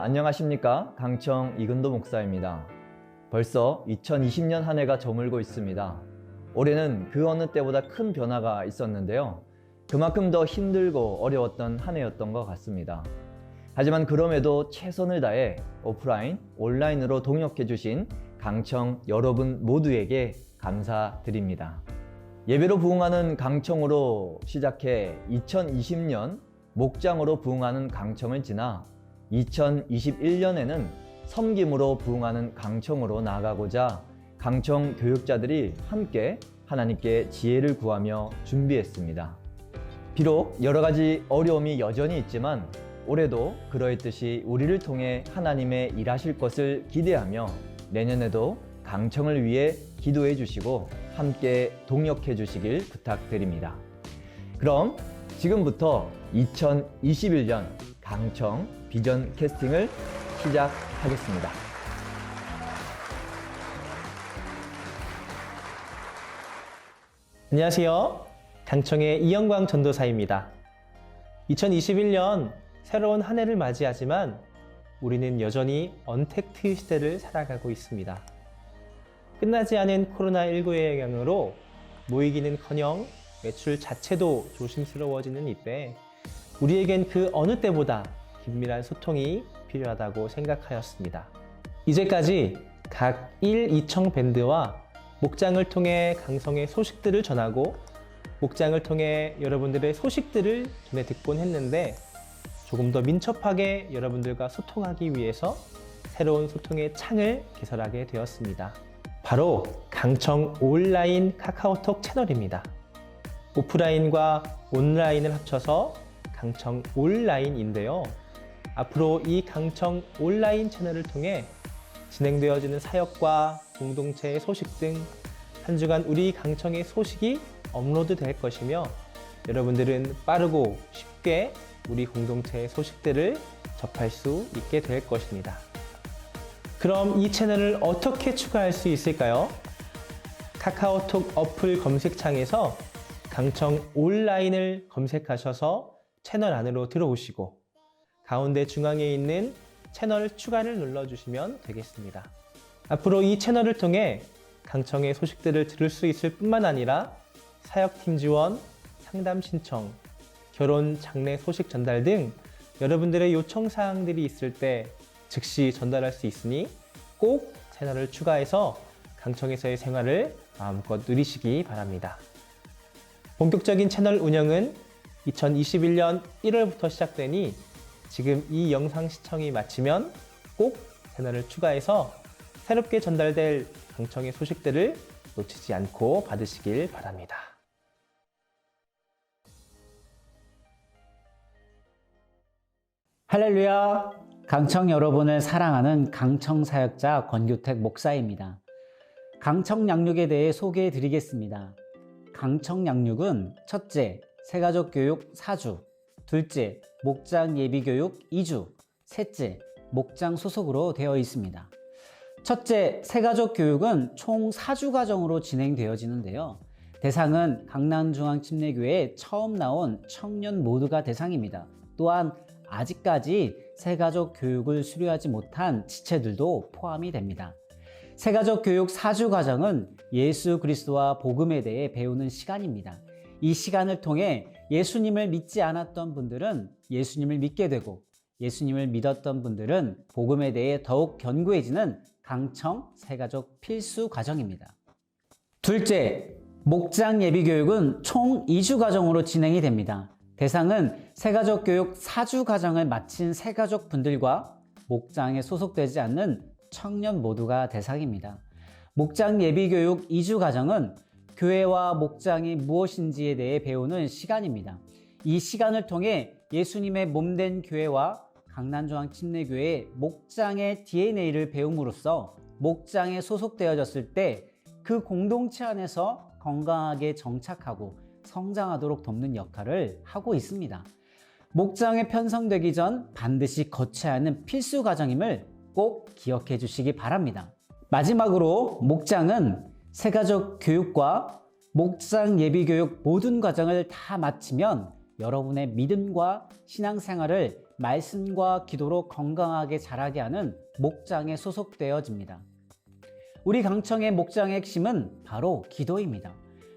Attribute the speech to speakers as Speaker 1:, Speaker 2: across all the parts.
Speaker 1: 안녕하십니까? 강청 이근도 목사입니다. 벌써 2020년 한 해가 저물고 있습니다. 올해는 그 어느 때보다 큰 변화가 있었는데요. 그만큼 더 힘들고 어려웠던 한 해였던 것 같습니다. 하지만 그럼에도 최선을 다해 오프라인, 온라인으로 동역해 주신 강청 여러분 모두에게 감사드립니다. 예배로 부흥하는 강청으로 시작해 2020년 목장으로 부흥하는 강청을 지나 2021년에는 섬김으로 부흥하는 강청으로 나아가고자 강청 교육자들이 함께 하나님께 지혜를 구하며 준비했습니다. 비록 여러 가지 어려움이 여전히 있지만 올해도 그러했듯이 우리를 통해 하나님의 일하실 것을 기대하며 내년에도 강청을 위해 기도해 주시고 함께 동역해 주시길 부탁드립니다. 그럼 지금부터 2021년 강청 비전 캐스팅을 시작하겠습니다.
Speaker 2: 안녕하세요. 강청의 이영광 전도사입니다. 2021년 새로운 한 해를 맞이하지만 우리는 여전히 언택트 시대를 살아가고 있습니다. 끝나지 않은 코로나19의 영향으로 모이기는커녕 외출 자체도 조심스러워지는 이때 우리에겐 그 어느 때보다 긴밀한 소통이 필요하다고 생각하였습니다. 이제까지 각 1, 2청 밴드와 목장을 통해 강성의 소식들을 전하고 목장을 통해 여러분들의 소식들을 전해 듣곤 했는데 조금 더 민첩하게 여러분들과 소통하기 위해서 새로운 소통의 창을 개설하게 되었습니다. 바로 강청 온라인 카카오톡 채널입니다. 오프라인과 온라인을 합쳐서 강청 온라인인데요. 앞으로 이 강청 온라인 채널을 통해 진행되어지는 사역과 공동체의 소식 등 한 주간 우리 강청의 소식이 업로드 될 것이며 여러분들은 빠르고 쉽게 우리 공동체의 소식들을 접할 수 있게 될 것입니다. 그럼 이 채널을 어떻게 추가할 수 있을까요? 카카오톡 어플 검색창에서 강청 온라인을 검색하셔서 채널 안으로 들어오시고 가운데 중앙에 있는 채널 추가를 눌러주시면 되겠습니다. 앞으로 이 채널을 통해 강청의 소식들을 들을 수 있을 뿐만 아니라 사역팀 지원, 상담 신청, 결혼, 장례 소식 전달 등 여러분들의 요청사항들이 있을 때 즉시 전달할 수 있으니 꼭 채널을 추가해서 강청에서의 생활을 마음껏 누리시기 바랍니다. 본격적인 채널 운영은 2021년 1월부터 시작되니 지금 이 영상 시청이 마치면 꼭 채널을 추가해서 새롭게 전달될 강청의 소식들을 놓치지 않고 받으시길 바랍니다.
Speaker 3: 할렐루야! 강청 여러분을 사랑하는 강청 사역자 권규택 목사입니다. 강청 양육에 대해 소개해 드리겠습니다. 강청 양육은 첫째, 새가족 교육 4주, 둘째, 목장 예비 교육 2주, 셋째, 목장 소속으로 되어 있습니다. 첫째, 새가족 교육은 총 4주 과정으로 진행되어지는데요. 대상은 강남중앙침례교회에 처음 나온 청년 모두가 대상입니다. 또한 아직까지 새가족 교육을 수료하지 못한 지체들도 포함이 됩니다. 새가족 교육 4주 과정은 예수 그리스도와 복음에 대해 배우는 시간입니다. 이 시간을 통해 예수님을 믿지 않았던 분들은 예수님을 믿게 되고 예수님을 믿었던 분들은 복음에 대해 더욱 견고해지는 강청 새가족 필수 과정입니다. 둘째, 목장 예비교육은 총 2주 과정으로 진행이 됩니다. 대상은 새가족 교육 4주 과정을 마친 새가족 분들과 목장에 소속되지 않는 청년 모두가 대상입니다. 목장 예비교육 2주 과정은 교회와 목장이 무엇인지에 대해 배우는 시간입니다. 이 시간을 통해 예수님의 몸된 교회와 강남중앙침례교회의 목장의 DNA를 배움으로써 목장에 소속되어졌을 때 그 공동체 안에서 건강하게 정착하고 성장하도록 돕는 역할을 하고 있습니다. 목장에 편성되기 전 반드시 거쳐야 하는 필수 과정임을 꼭 기억해 주시기 바랍니다. 마지막으로 목장은 새가족 교육과 목장 예비교육 모든 과정을 다 마치면 여러분의 믿음과 신앙생활을 말씀과 기도로 건강하게 자라게 하는 목장에 소속되어집니다. 우리 강청의 목장의 핵심은 바로 기도입니다.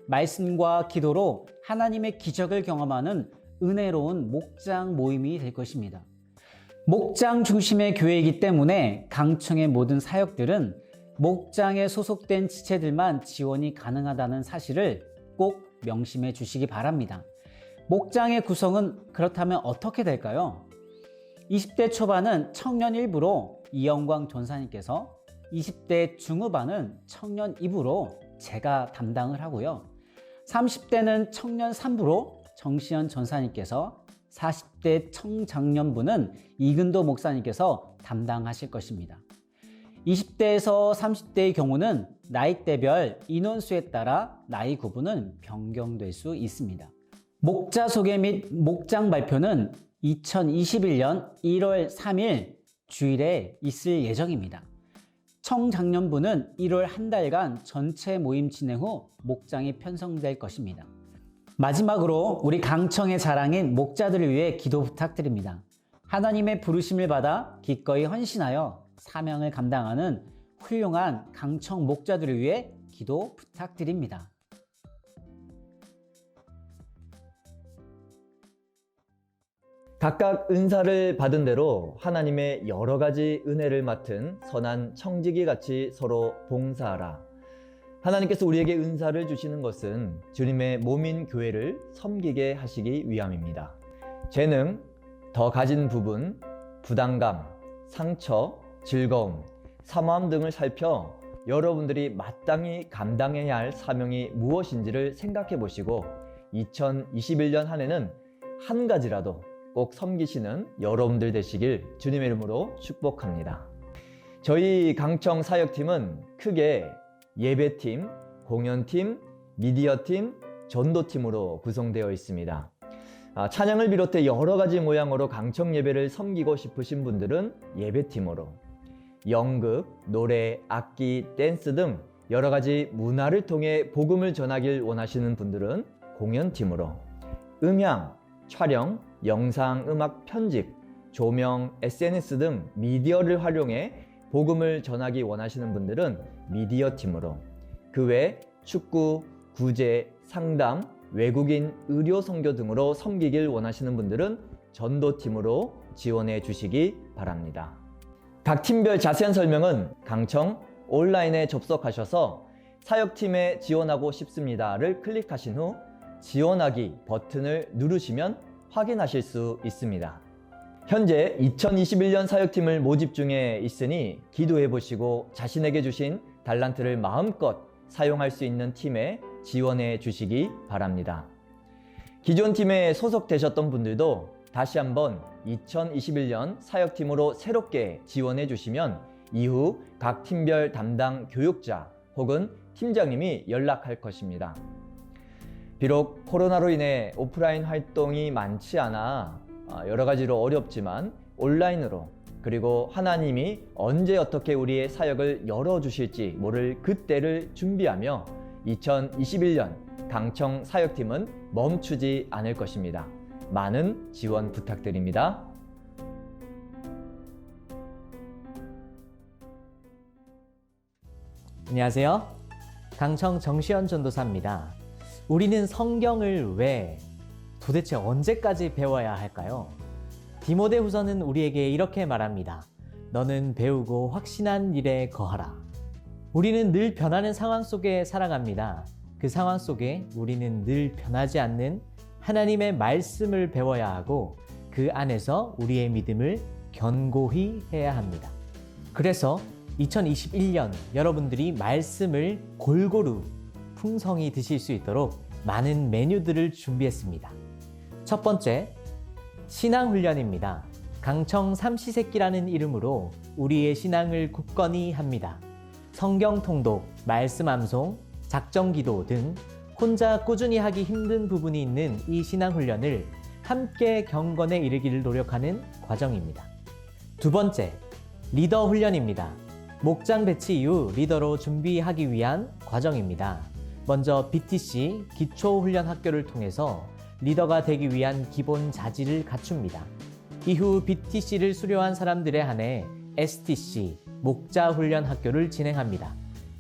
Speaker 3: 말씀과 기도로 하나님의 기적을 경험하는 은혜로운 목장 모임이 될 것입니다. 목장 중심의 교회이기 때문에 강청의 모든 사역들은 목장에 소속된 지체들만 지원이 가능하다는 사실을 꼭 명심해 주시기 바랍니다. 목장의 구성은 그렇다면 어떻게 될까요? 20대 초반은 청년 일부로 이영광 전사님께서, 20대 중후반은 청년 2부로 제가 담당을 하고요. 30대는 청년 3부로 정시현 전사님께서, 40대 청장년부는 이근도 목사님께서 담당하실 것입니다. 20대에서 30대의 경우는 나이대별 인원수에 따라 나이 구분은 변경될 수 있습니다. 목자 소개 및 목장 발표는 2021년 1월 3일 주일에 있을 예정입니다. 청장년부는 1월 한 달간 전체 모임 진행 후 목장이 편성될 것입니다. 마지막으로 우리 강청의 자랑인 목자들을 위해 기도 부탁드립니다. 하나님의 부르심을 받아 기꺼이 헌신하여 사명을 감당하는 훌륭한 강청 목자들을 위해 기도 부탁드립니다.
Speaker 1: 각각 은사를 받은 대로 하나님의 여러 가지 은혜를 맡은 선한 청지기 같이 서로 봉사하라. 하나님께서 우리에게 은사를 주시는 것은 주님의 몸인 교회를 섬기게 하시기 위함입니다. 재능, 더 가진 부분, 부담감, 상처, 즐거움, 사모함 등을 살펴 여러분들이 마땅히 감당해야 할 사명이 무엇인지를 생각해 보시고 2021년 한 해는 한 가지라도 꼭 섬기시는 여러분들 되시길 주님의 이름으로 축복합니다. 저희 강청 사역팀은 크게 예배팀, 공연팀, 미디어팀, 전도팀으로 구성되어 있습니다. 찬양을 비롯해 여러 가지 모양으로 강청 예배를 섬기고 싶으신 분들은 예배팀으로, 연극, 노래, 악기, 댄스 등 여러 가지 문화를 통해 복음을 전하길 원하시는 분들은 공연팀으로, 음향, 촬영, 영상, 음악 편집, 조명, SNS 등 미디어를 활용해 복음을 전하기 원하시는 분들은 미디어 팀으로, 그 외 축구, 구제, 상담, 외국인, 의료 선교 등으로 섬기길 원하시는 분들은 전도팀으로 지원해 주시기 바랍니다. 각 팀별 자세한 설명은 강청 온라인에 접속하셔서 사역팀에 지원하고 싶습니다를 클릭하신 후 지원하기 버튼을 누르시면 확인하실 수 있습니다. 현재 2021년 사역팀을 모집 중에 있으니 기도해 보시고 자신에게 주신 달란트를 마음껏 사용할 수 있는 팀에 지원해 주시기 바랍니다. 기존 팀에 소속되셨던 분들도 다시 한번 2021년 사역팀으로 새롭게 지원해 주시면 이후 각 팀별 담당 교육자 혹은 팀장님이 연락할 것입니다. 비록 코로나로 인해 오프라인 활동이 많지 않아 여러 가지로 어렵지만 온라인으로, 그리고 하나님이 언제 어떻게 우리의 사역을 열어주실지 모를 그때를 준비하며 2021년 강청 사역팀은 멈추지 않을 것입니다. 많은 지원 부탁드립니다.
Speaker 4: 안녕하세요. 강청 정시현 전도사입니다. 우리는 성경을 왜 도대체 언제까지 배워야 할까요? 디모데후서는 우리에게 이렇게 말합니다. 너는 배우고 확신한 일에 거하라. 우리는 늘 변하는 상황 속에 살아갑니다. 그 상황 속에 우리는 늘 변하지 않는 하나님의 말씀을 배워야 하고 그 안에서 우리의 믿음을 견고히 해야 합니다. 그래서 2021년 여러분들이 말씀을 골고루 풍성히 드실 수 있도록 많은 메뉴들을 준비했습니다. 첫 번째, 신앙훈련입니다. 강청 삼시세끼라는 이름으로 우리의 신앙을 굳건히 합니다. 성경 통독, 말씀 암송, 작정기도 등 혼자 꾸준히 하기 힘든 부분이 있는 이 신앙훈련을 함께 경건에 이르기를 노력하는 과정입니다. 두 번째, 리더 훈련입니다. 목장 배치 이후 리더로 준비하기 위한 과정입니다. 먼저 BTC 기초훈련학교를 통해서 리더가 되기 위한 기본 자질을 갖춥니다. 이후 BTC를 수료한 사람들에 한해 STC, 목자훈련 학교를 진행합니다.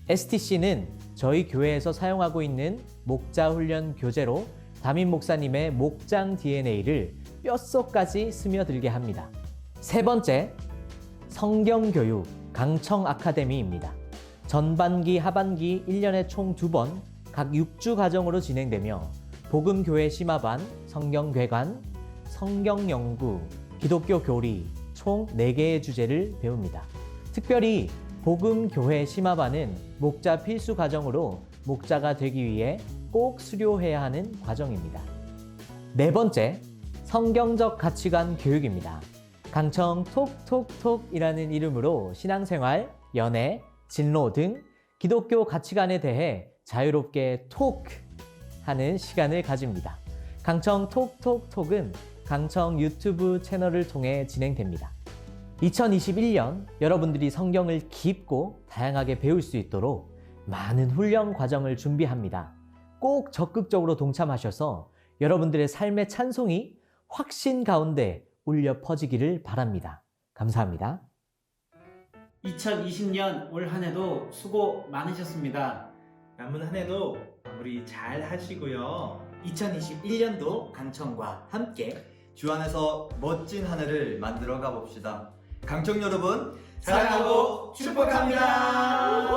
Speaker 4: STC는 저희 교회에서 사용하고 있는 목자훈련 교재로 담임 목사님의 목장 DNA를 뼛속까지 스며들게 합니다. 세 번째, 성경교육 강청 아카데미입니다. 전반기, 하반기 1년에 총 2번 각 6주 과정으로 진행되며 복음교회 심화반, 성경괴관, 성경연구, 기독교 교리 총 4개의 주제를 배웁니다. 특별히 복음교회 심화반은 목자 필수 과정으로 목자가 되기 위해 꼭 수료해야 하는 과정입니다. 네 번째, 성경적 가치관 교육입니다. 강청 톡톡톡이라는 이름으로 신앙생활, 연애, 진로 등 기독교 가치관에 대해 자유롭게 톡하는 시간을 가집니다. 강청 톡톡톡은 강청 유튜브 채널을 통해 진행됩니다. 2021년 여러분들이 성경을 깊고 다양하게 배울 수 있도록 많은 훈련 과정을 준비합니다. 꼭 적극적으로 동참하셔서 여러분들의 삶의 찬송이 확신 가운데 울려 퍼지기를 바랍니다. 감사합니다.
Speaker 5: 2020년 올 한 해도 수고 많으셨습니다.
Speaker 2: 남은 한 해도 마무리 잘 하시고요.
Speaker 5: 2021년도 강청과 함께
Speaker 1: 주 안에서 멋진 한 해를 만들어 가봅시다. 강청 여러분,
Speaker 5: 사랑하고 축복합니다.